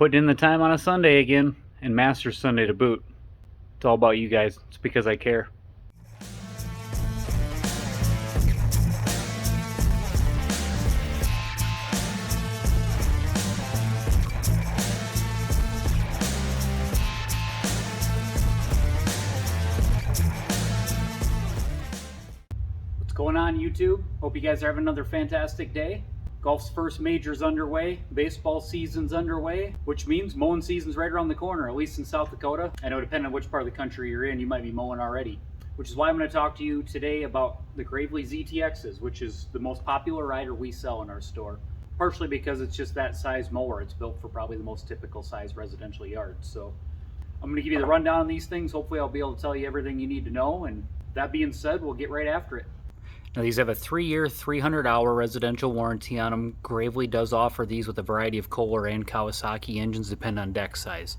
Putting in the time on a Sunday again, and Masters Sunday to boot. It's all about you guys. It's because I care. What's going on, YouTube? Hope you guys are having another fantastic day. Golf's first major's underway, baseball season's underway, which means mowing season's right around the corner, at least in South Dakota. I know depending on which part of the country you're in, you might be mowing already, which is why I'm going to talk to you today about the Gravely ZTXs, which is the most popular rider we sell in our store. Partially because it's just that size mower. It's built for probably the most typical size residential yard. So I'm going to give you the rundown on these things. Hopefully I'll be able to tell you everything you need to know, and that being said, we'll get right after it. Now these have a 3-year, 300-hour residential warranty on them. Gravely does offer these with a variety of Kohler and Kawasaki engines, depending on deck size.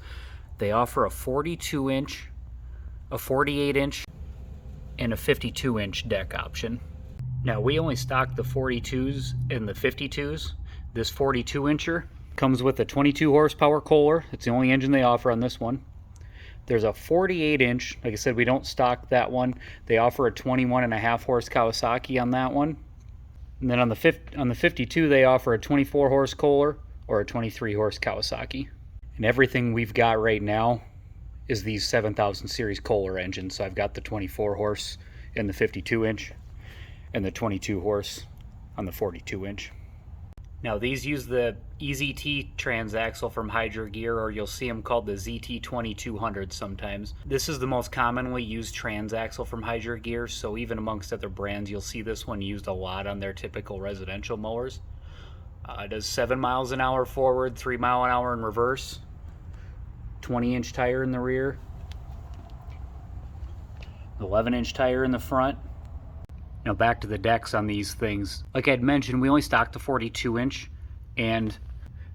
They offer a 42-inch, a 48-inch, and a 52-inch deck option. Now we only stock the 42s and the 52s. This 42-incher comes with a 22 horsepower Kohler. It's the only engine they offer on this one. There's a 48-inch, like I said, we don't stock that one. They offer a 21.5 horse Kawasaki on that one. And then on the 52, they offer a 24 horse Kohler or a 23 horse Kawasaki. And everything we've got right now is these 7000 series Kohler engines. So I've got the 24 horse in the 52-inch and the 22 horse on the 42-inch. Now these use the EZT transaxle from Hydra Gear, or you'll see them called the ZT2200 sometimes. This is the most commonly used transaxle from Hydra Gear, so even amongst other brands you'll see this one used a lot on their typical residential mowers. It does 7 miles an hour forward, 3 mile an hour in reverse, 20-inch tire in the rear, 11-inch tire in the front. Now back to the decks on these things. Like I'd mentioned, we only stock the 42-inch and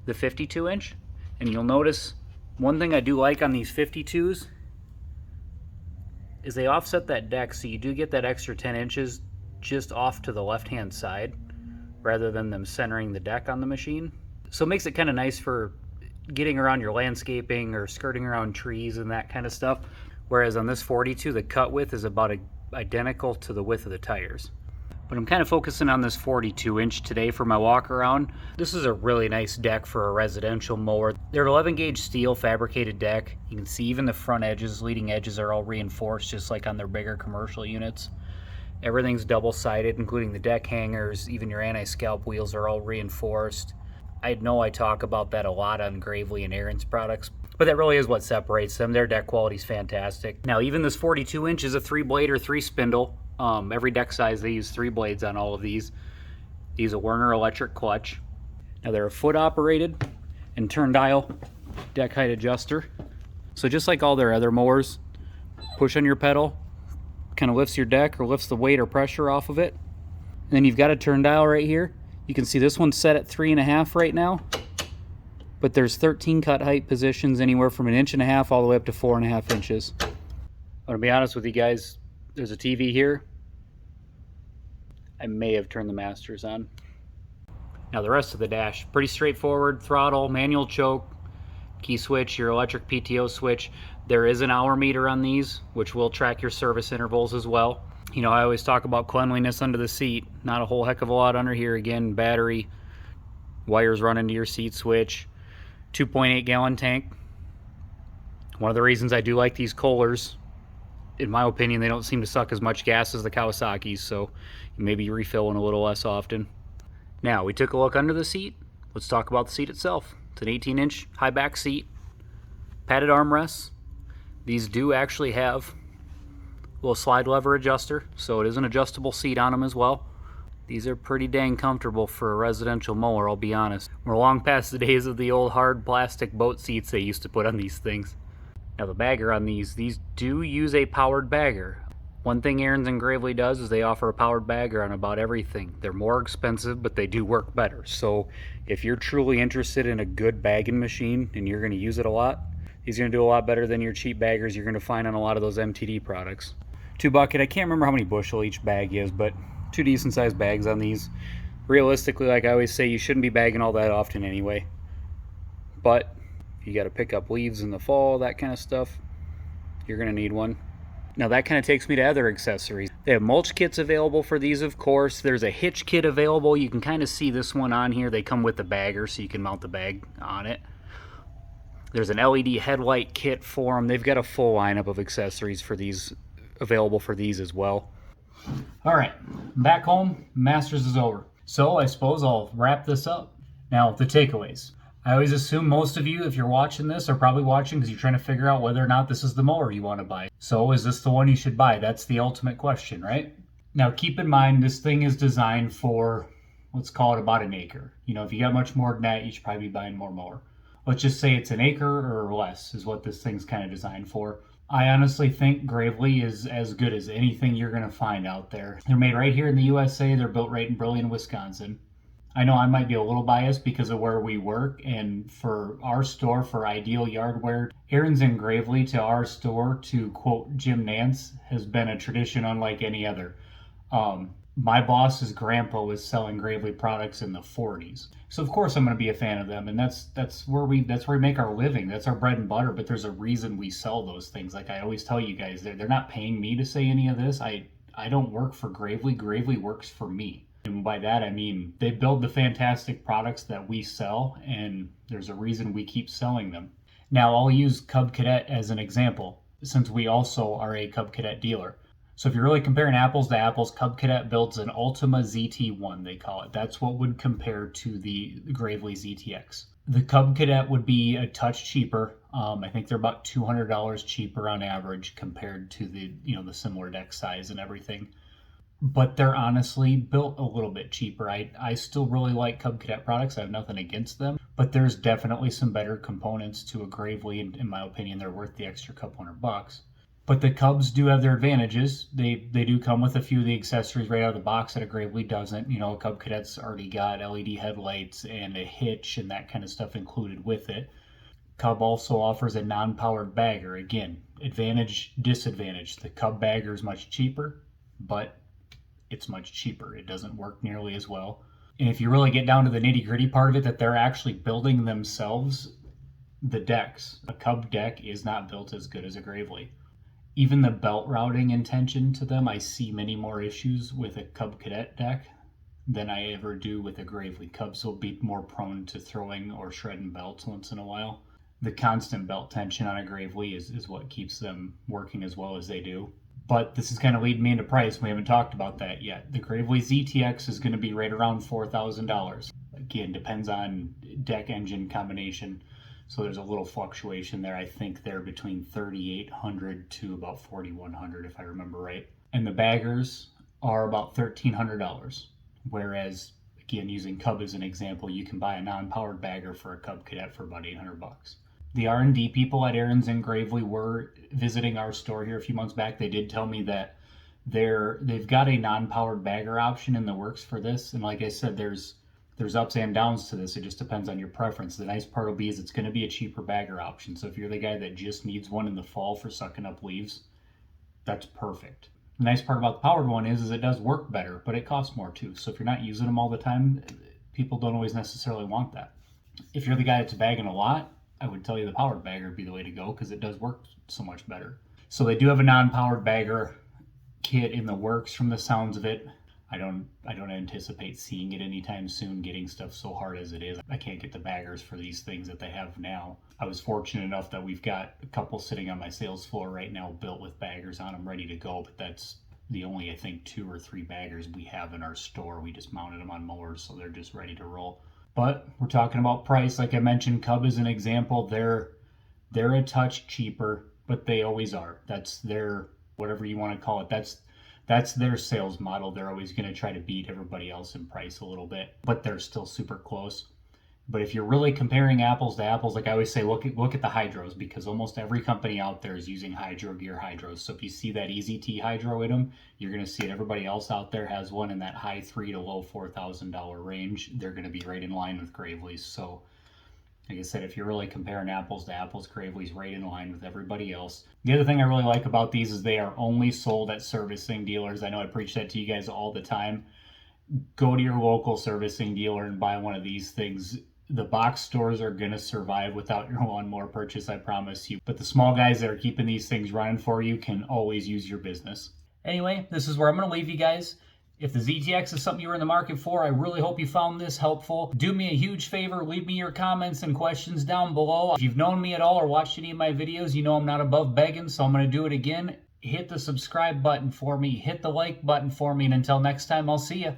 the 52-inch. And you'll notice one thing I do like on these 52s is they offset that deck, so you do get that extra 10 inches just off to the left-hand side rather than them centering the deck on the machine. So it makes it kind of nice for getting around your landscaping or skirting around trees and that kind of stuff. Whereas on this 42, the cut width is about identical to the width of the tires. But I'm kind of focusing on this 42-inch today for my walk around. This is a really nice deck for a residential mower. They're an 11 gauge steel fabricated deck. You can see even the front edges, leading edges are all reinforced just like on their bigger commercial units. Everything's double-sided, including the deck hangers. Even your anti-scalp wheels are all reinforced. I know I talk about that a lot on Gravely and Ariens products, but that really is what separates them. Their deck quality is fantastic. Now, even this 42-inch is a 3-blade or 3-spindle. Every deck size, they use 3 blades on all of these. They use a Werner electric clutch. Now, they're a foot-operated and turn dial deck height adjuster. So just like all their other mowers, push on your pedal, kind of lifts your deck or lifts the weight or pressure off of it. And then you've got a turn dial right here. You can see this one's set at 3.5 right now. But there's 13 cut height positions, anywhere from 1.5 inches all the way up to 4.5 inches. I'm gonna be honest with you guys, there's a TV here. I may have turned the Masters on. Now the rest of the dash, pretty straightforward. Throttle, manual choke, key switch, your electric PTO switch. There is an hour meter on these, which will track your service intervals as well. You know, I always talk about cleanliness under the seat. Not a whole heck of a lot under here. Again, battery, wires run into your seat switch. 2.8 gallon tank. One of the reasons I do like these Kohlers, in my opinion, they don't seem to suck as much gas as the Kawasaki's, so you may be refilling a little less often. Now, we took a look under the seat. Let's talk about the seat itself. It's an 18-inch high back seat, padded armrests. These do actually have a little slide lever adjuster, so it is an adjustable seat on them as well. These are pretty dang comfortable for a residential mower, I'll be honest. We're long past the days of the old hard plastic boat seats they used to put on these things. Now the bagger on these do use a powered bagger. One thing Ariens and Gravely does is they offer a powered bagger on about everything. They're more expensive, but they do work better. So if you're truly interested in a good bagging machine and you're gonna use it a lot, these are gonna do a lot better than your cheap baggers you're gonna find on a lot of those MTD products. 2 bucket, I can't remember how many bushel each bag is, but 2 decent sized bags on these. Realistically, like I always say, you shouldn't be bagging all that often anyway. But If you got to pick up leaves in the fall, that kind of stuff, you're going to need one. Now that kind of takes me to other accessories. They have mulch kits available for these, of course. There's a hitch kit available. You can kind of see this one on here. They come with the bagger, so you can mount the bag on it. There's an LED headlight kit for them. They've got a full lineup of accessories for these, available for these as well. All right, back home, Masters is over. So I suppose I'll wrap this up. Now, the takeaways. I always assume most of you, if you're watching this, are probably watching because you're trying to figure out whether or not this is the mower you want to buy. So is this the one you should buy? That's the ultimate question, right? Now, keep in mind, this thing is designed for, let's call it about an acre. You know, if you got much more than that, you should probably be buying more mower. Let's just say it's an acre or less is what this thing's kind of designed for. I honestly think Gravely is as good as anything you're going to find out there. They're made right here in the USA. They're built right in Burlington, Wisconsin. I know I might be a little biased because of where we work, and for our store, for Ideal Yardwear, Aaron's and Gravely to our store, to quote Jim Nance, has been a tradition unlike any other. My boss's grandpa was selling Gravely products in the 40s. So of course I'm going to be a fan of them, and that's where we make our living. That's our bread and butter, but there's a reason we sell those things. Like I always tell you guys, they're not paying me to say any of this. I don't work for Gravely. Gravely works for me. And by that I mean they build the fantastic products that we sell, and there's a reason we keep selling them. Now I'll use Cub Cadet as an example, since we also are a Cub Cadet dealer. So if you're really comparing apples to apples, Cub Cadet builds an Ultima ZT1, they call it. That's what would compare to the Gravely ZTX. The Cub Cadet would be a touch cheaper. I think they're about $200 cheaper on average compared to the similar deck size and everything. But they're honestly built a little bit cheaper. I still really like Cub Cadet products. I have nothing against them, but there's definitely some better components to a Gravely. In my opinion, they're worth the extra couple $100. But the Cubs do have their advantages. They do come with a few of the accessories right out of the box that a Gravely doesn't. You know, a Cub Cadet's already got LED headlights and a hitch and that kind of stuff included with it. Cub also offers a non-powered bagger. Again, advantage, disadvantage. The Cub bagger is much cheaper, but it's much cheaper. It doesn't work nearly as well. And if you really get down to the nitty-gritty part of it, that they're actually building themselves the decks. A Cub deck is not built as good as a Gravely. Even the belt routing intention to them, I see many more issues with a Cub Cadet deck than I ever do with a Gravely. Cubs will be more prone to throwing or shredding belts once in a while. The constant belt tension on a Gravely is what keeps them working as well as they do. But this is kind of leading me into price. We haven't talked about that yet. The Gravely ZTX is going to be right around $4,000. Again, depends on deck engine combination. So there's a little fluctuation there. I think they're between $3,800 to about $4,100 if I remember right. And the baggers are about $1,300. Whereas, again, using Cub as an example, you can buy a non-powered bagger for a Cub Cadet for about $800. The R&D people at Aaron's and Gravely were visiting our store here a few months back. They did tell me that they've got a non-powered bagger option in the works for this. And like I said, there's ups and downs to this. It just depends on your preference. The nice part will be is it's going to be a cheaper bagger option. So if you're the guy that just needs one in the fall for sucking up leaves, that's perfect. The nice part about the powered one is it does work better, but it costs more too. So if you're not using them all the time, people don't always necessarily want that. If you're the guy that's bagging a lot, I would tell you the powered bagger would be the way to go because it does work so much better. So they do have a non-powered bagger kit in the works from the sounds of it. I don't anticipate seeing it anytime soon, getting stuff so hard as it is. I can't get the baggers for these things that they have now. I was fortunate enough that we've got a couple sitting on my sales floor right now built with baggers on them ready to go, but that's the only, I think, 2 or 3 baggers we have in our store. We just mounted them on mowers, so they're just ready to roll. But we're talking about price. Like I mentioned, Cub is an example. They're a touch cheaper, but they always are. That's their, whatever you want to call it, that's their sales model. They're always going to try to beat everybody else in price a little bit, but they're still super close. But if you're really comparing apples to apples, like I always say, look at the hydros, because almost every company out there is using Hydro Gear hydros. So if you see that EZT hydro in them, you're going to see it. Everybody else out there has one in that high $3,000 to low $4,000 range. They're going to be right in line with Gravely's. So like I said, if you're really comparing apples to apples, Gravely's right in line with everybody else. The other thing I really like about these is they are only sold at servicing dealers. I know I preach that to you guys all the time. Go to your local servicing dealer and buy one of these things. The box stores are going to survive without your lawnmower purchase, I promise you. But the small guys that are keeping these things running for you can always use your business. Anyway, this is where I'm going to leave you guys. If the ZTX is something you're in the market for, I really hope you found this helpful. Do me a huge favor, leave me your comments and questions down below. If you've known me at all or watched any of my videos, you know I'm not above begging, so I'm going to do it again. Hit the subscribe button for me, hit the like button for me, and until next time, I'll see you.